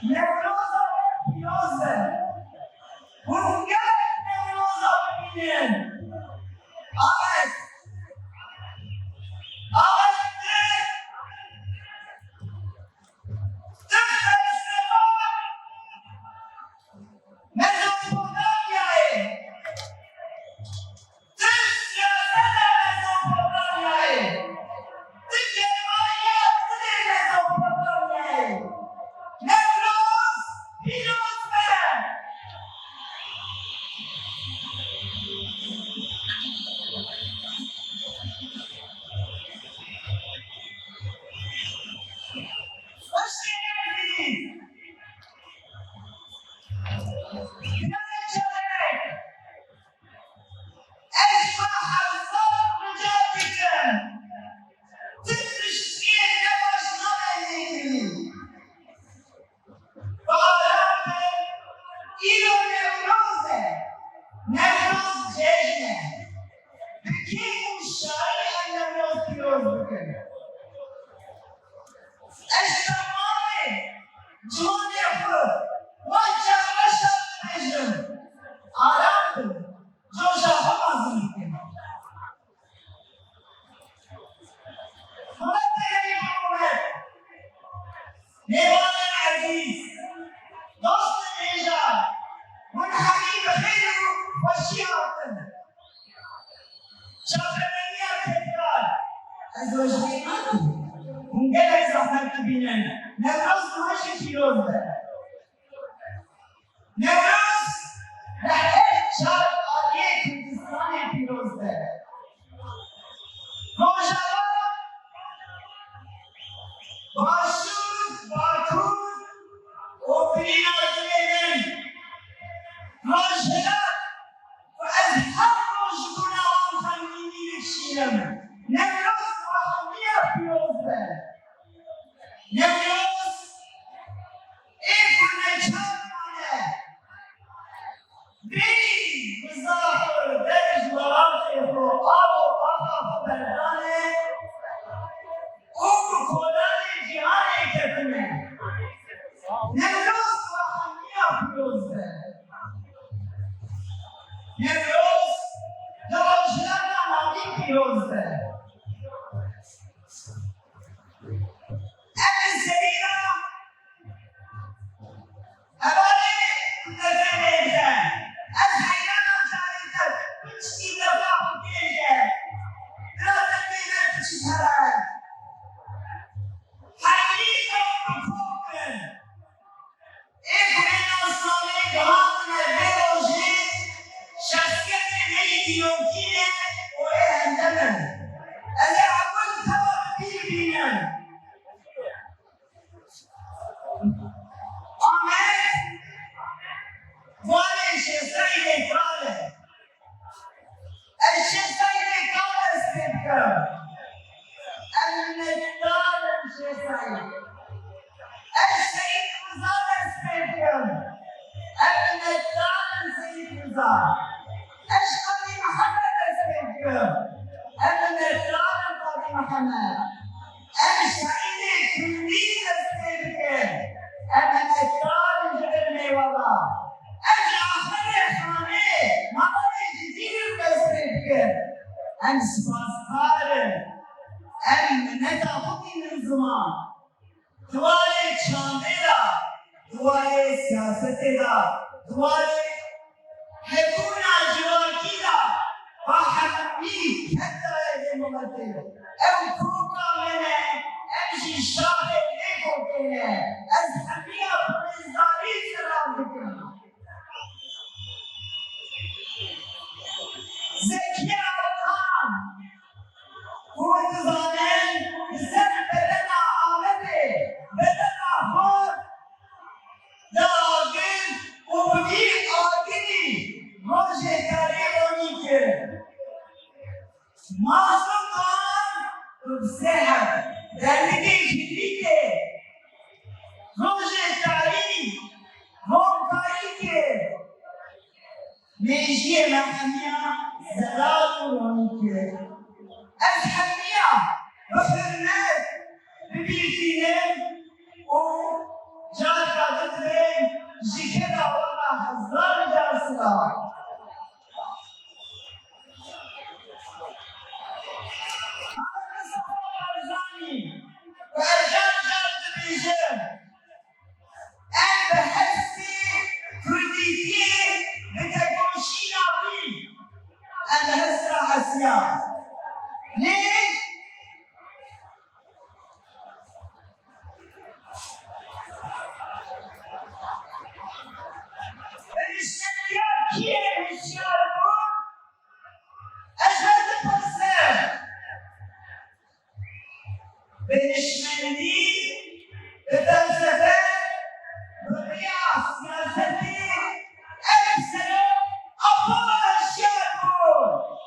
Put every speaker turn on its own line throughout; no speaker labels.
Newroza Amedê Newroza Amedê Amed Amed'de Mezopotamya'yı siyasete Mezopotamya'yı cemaatleri Mezopotamya'yı Newroz Bilmez hoş geldiniz. Newroz Rojhat Rojhat başur bakur o binazlerin Rojhat ve ezhar rojguna hamini şiirem Newroz rahmi yapıyoruz be Newroz ilk neçamane bir mızafır dercülar tehu avo ahaf berdane Oku kolani cihane ketine Newroz rahmi yapıyoruz be Newroz yavaşlarla nabi diyoruz be En serina Evali nefedeyken Ez hayrana çareyken Üç defa hukiyken Biraz emniyet çıkarak Hayri kavru kokun İlk menasname gahatine beroji Şahsiyeti neydi yokine O ehendemen Ele abul tavak birbirine Ahmet Vale şehzade kale El şehzade kale stepka El meddar şehzade El Seyyid Rıza stepka El meddar Seyyid Rıza Eşkali Muhammed stepka El meddar Qadi Muhammed El Şehidi Külli stepka El meddar Cibir Meyvala الآخر خانه مقام جديد بسرك السباسكار المنتا خطي من الزمان duayı çandela, duayı siyasetela, duayı hekuna civakila, vahhammi hatta edemamadı. Ev kuka mene, emşi şahit ne kokene, ez hamiya prizari selam dikim. Zekiye Allah'ım, Zamanın sen bedena Amed'de, bedena var, dağın umumi agini, Rojhat Tarihi Masum kan, Kubsehat, Derlike Kilike, Rojhat Tarihi Romkayike, Mejiye Mahamiya, Zerâ-ı الحمية بحرمات ببيتين وجال قادتين جيكنا والله حزار جالسنا هذا قصة أرزاني وأرجان جال دبيجن أن بحسي كرديتي بتكونشينا بي أن هسرا حسيان ليه؟ الاشتراك كيف يشاركون؟ أجهد الفلسفة بالإشمالي بالفلسفة بالرياض السياسي 1000 سنة أبطال يشاركون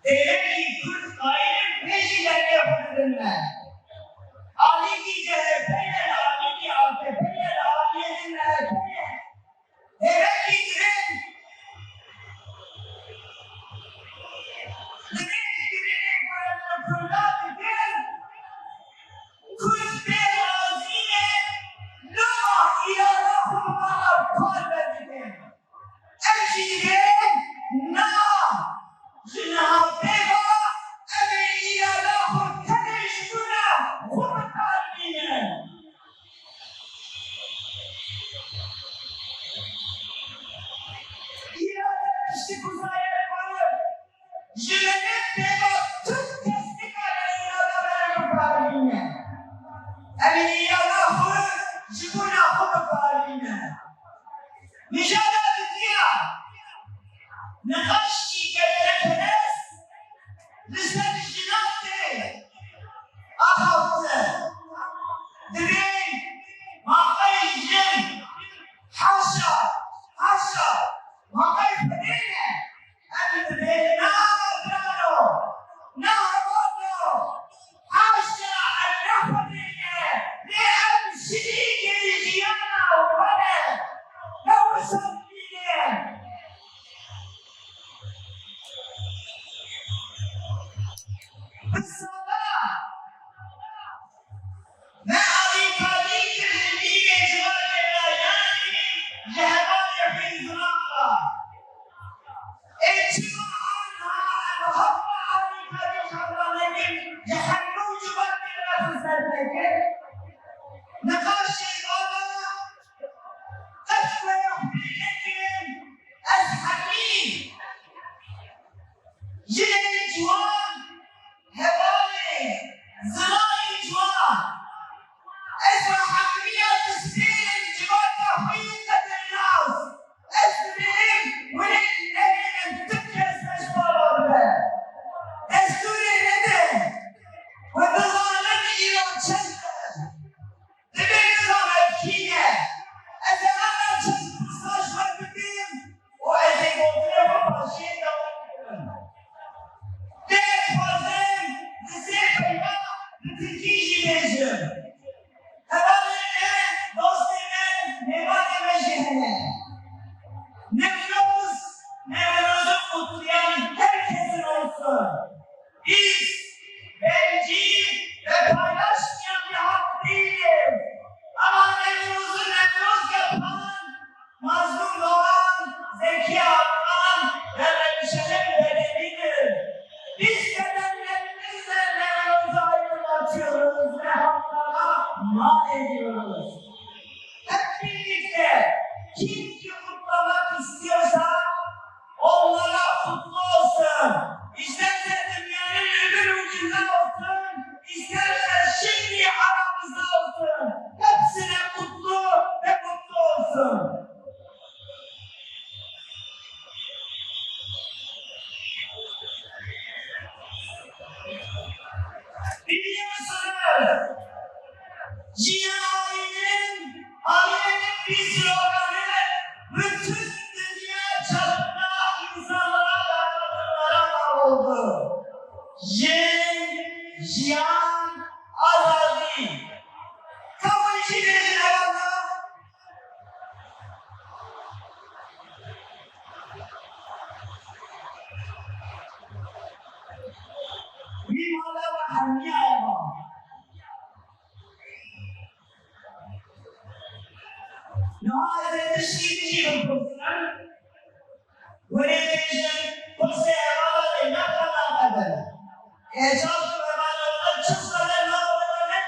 Devlet-i Kürt gayrı peşinden yapılırlar. Ali ki CHP'ler, Ali ki AKP'ler, Ali'nin MHP'ler. Demek ki Diren, Diren'in paranını fırlatıdır. Kürt beyazıyla Luma ilahına parvedidir. Eşidir, na, zina beva, emin ilahına teneşküne, kurtarmine. Jilenet beva tüm teslik aleyhine kurtarmine. Emin ilahına jibuna kurtarmine. Mücadele diye. نقاش كالركناس لسان الجنات أخوت درين ما قيجن حاشا حاشا ما قيف دينه أنا درين نارو نارو حاشا النحو دينه لأن شريك الجيانة وبنا لو صدقينه بالصلاة ما أريد عليك الجميع جواب الآيات جهبان في الزراقة اجتماعنا الحق عليك بخبرانك جحنو جواب الله في سلمك نقاش الله أسوى يحبينك أسحبين جلد جواب هوالي زراعي جوان اسمع حقيقة تسبيل الجوان تحويل الناس اسبرين ولين تكس اشبار دستور الندى وبظالم إلى الشمس تبين نظام الكينة أزمان الشمس مستشفى الدين وأزي قلت وفاشين دولة ديك فازين نسيبها نتكيجي بيجر هبالنا دوستنا نبالي مجهنا Newroz, Newroz'un kutlayan herkesin olsun. Biz bencil ve paylaşmayan bir halk değiliz. Ama Newroz yapan, mazlum doğan, Zeki Arman ve Remşe'nin bedelidir. Biz bedenlerimizle Newroz'u aydınlatıyoruz ve halklara mal ediyoruz. Hep birlikte kim ki kutlamak istiyorsa onlara kutlu olsun. İsterse dünyanın öbür ucunda olsun, isterse şimdi aramızda olsun. Hepsine kutlu ve mutlu olsun. Biliyorsunuz, Ailenin bir sloganı bütün dünya çapında insanlara dağıtımlara oldu. Jiyan, azadi. Kabul işiniz eyvallah. Mimala ve hamya eyvallah. Nihayet teşkilatçı kursunlar. Yöneticinin kursu eyvallah ne kadar Ecazı ve bana çıksalar ne olmalı?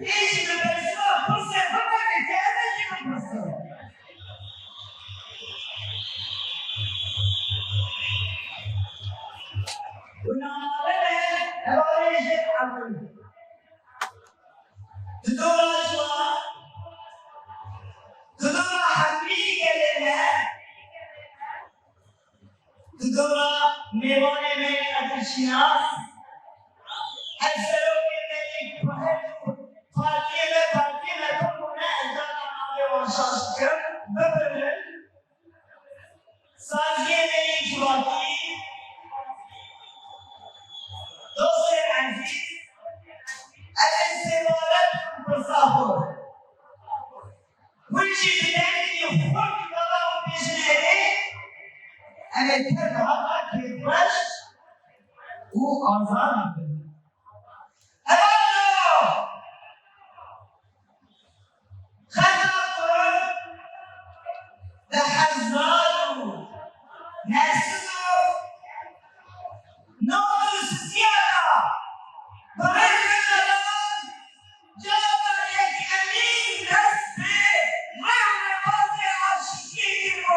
Hiç bir birisi var. Kursu yapamaz ki. Kendisi mi kursu? Günahları ne? Evareşet alın. Tutuğlaşma. Tutuğla hakli gelirler. Tutuğla mevane mevane ateşinaz. Hepsero girmeyi partiye kurmuna ecdanlamaya başlaştık. Böyle saziye ve icraatı Bu azamdır. Helal خلقوا تحذروا نسوا نورس زيادة طريق الجلال جاب يتأمين نسبي غير وضع عشقينه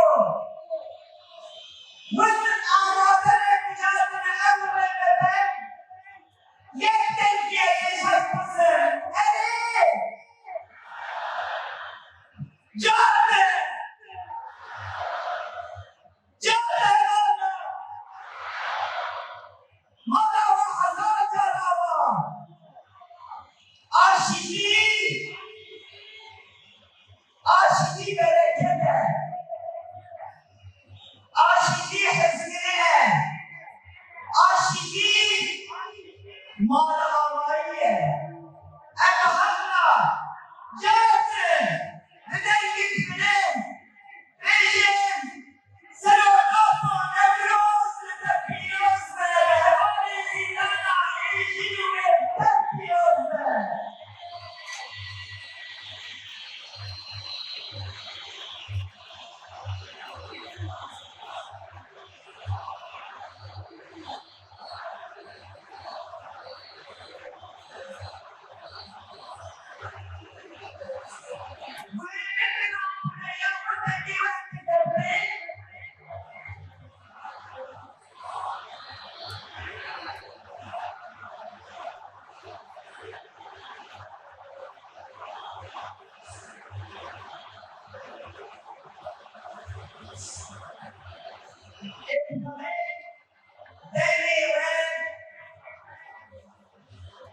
ومن أرادنا مجادنا أول مبين يقتل جيش القصر أليه جابر جابر ماذا وحزات الهوى عاشقي بركته عاشقي حزنه عاشقي مال آمائیه اما حقنا جاسم بدأيك بلين بيجين سلوكات نوروز لتبيوز بلهواني زيدانا عيشي وتبيوز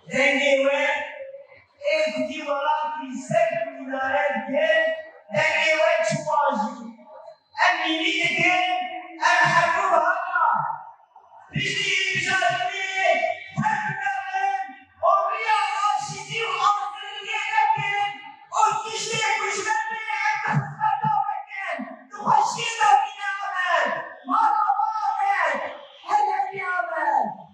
Dengue, equivalato secularmente, dengue chuaji. Amini que amharuha. Bizi bizi hakikaten oraya aşıcı hazırlayabilir. O kişi kuşlarını kısmatabakken, duhaşıyla binamen, mağabamen, hedefyamen.